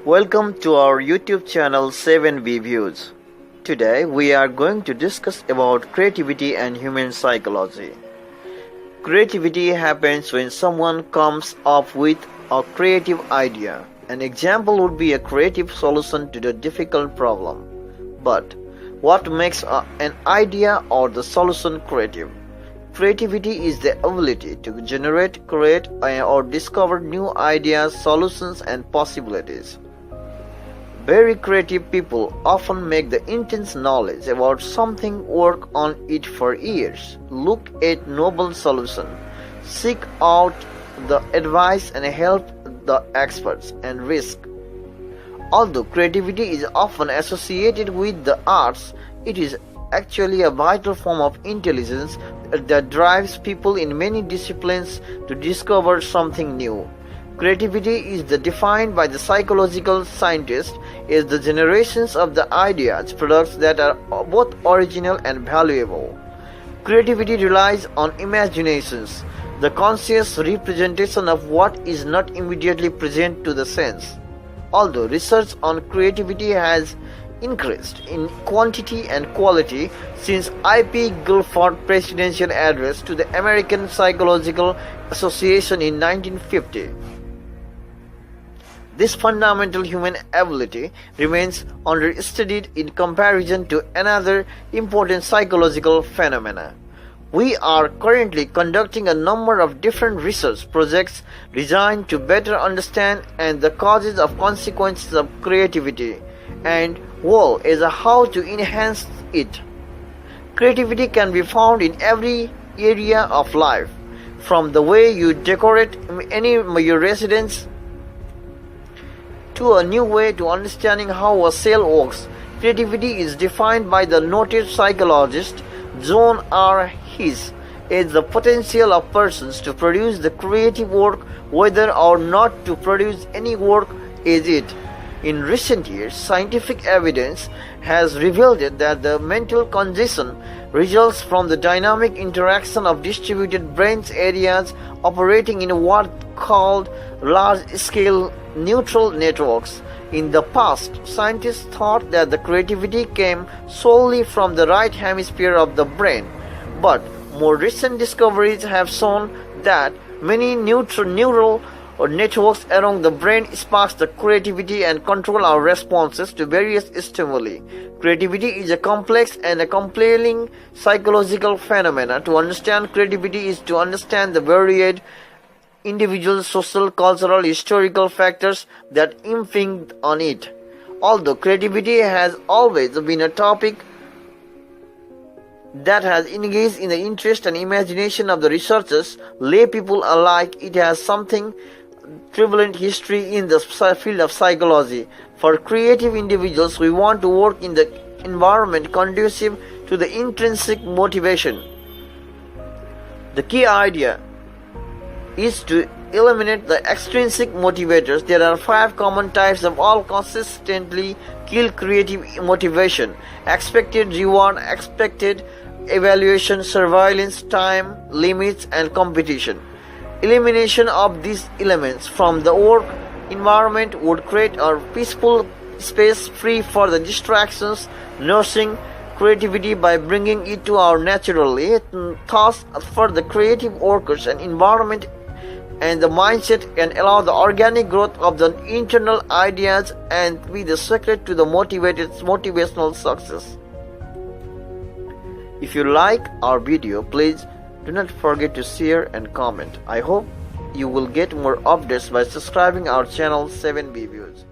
Welcome to our YouTube channel 7B Views. Today we are going to discuss about creativity and human psychology. Creativity happens when someone comes up with a creative idea. An example would be a creative solution to the difficult problem. But what makes an idea or the solution creative? Creativity is the ability to generate, create, or discover new ideas, solutions, and possibilities. Very creative people often make the intense knowledge about something, work on it for years, look at novel solutions, seek out the advice and help the experts, and risk. Although creativity is often associated with the arts, it is actually a vital form of intelligence that drives people in many disciplines to discover something new. Creativity is defined by the psychological scientists as the generations of the ideas, products that are both original and valuable. Creativity relies on imaginations, the conscious representation of what is not immediately present to the sense. Although research on creativity has increased in quantity and quality since I.P. Guilford presidential address to the American Psychological Association in 1950. This fundamental human ability remains understudied in comparison to another important psychological phenomena. We are currently conducting a number of different research projects designed to better understand the causes of consequences of creativity and well as how to enhance it. Creativity can be found in every area of life, from the way you decorate your residence to a new way to understanding how a cell works. Creativity is defined by the noted psychologist John R. His as the potential of persons to produce the creative work whether or not to produce any work is it. In recent years, scientific evidence has revealed that the mental congestion results from the dynamic interaction of distributed brain areas operating in what called large-scale neural networks. In the past, scientists thought that the creativity came solely from the right hemisphere of the brain, but more recent discoveries have shown that many neural networks around the brain sparks the creativity and control our responses to various stimuli. Creativity is a complex and a compelling psychological phenomenon. To understand creativity is to understand the varied individual, social, cultural, historical factors that impinge on it. Although creativity has always been a topic that has engaged in the interest and imagination of the researchers, lay people alike, it has something prevalent history in the field of psychology. For creative individuals, we want to work in the environment conducive to the intrinsic motivation. The key idea is to eliminate the extrinsic motivators. There are 5 common types of all consistently kill creative motivation: expected reward, expected evaluation, surveillance, time, limits, and competition. Elimination of these elements from the work environment would create a peaceful space free for the distractions, nursing creativity by bringing it to our naturally. Thus, for the creative workers, an environment and the mindset can allow the organic growth of the internal ideas and be the secret to the motivational success. If you like our video, please do not forget to share and comment. I hope you will get more updates by subscribing our channel 7B Views.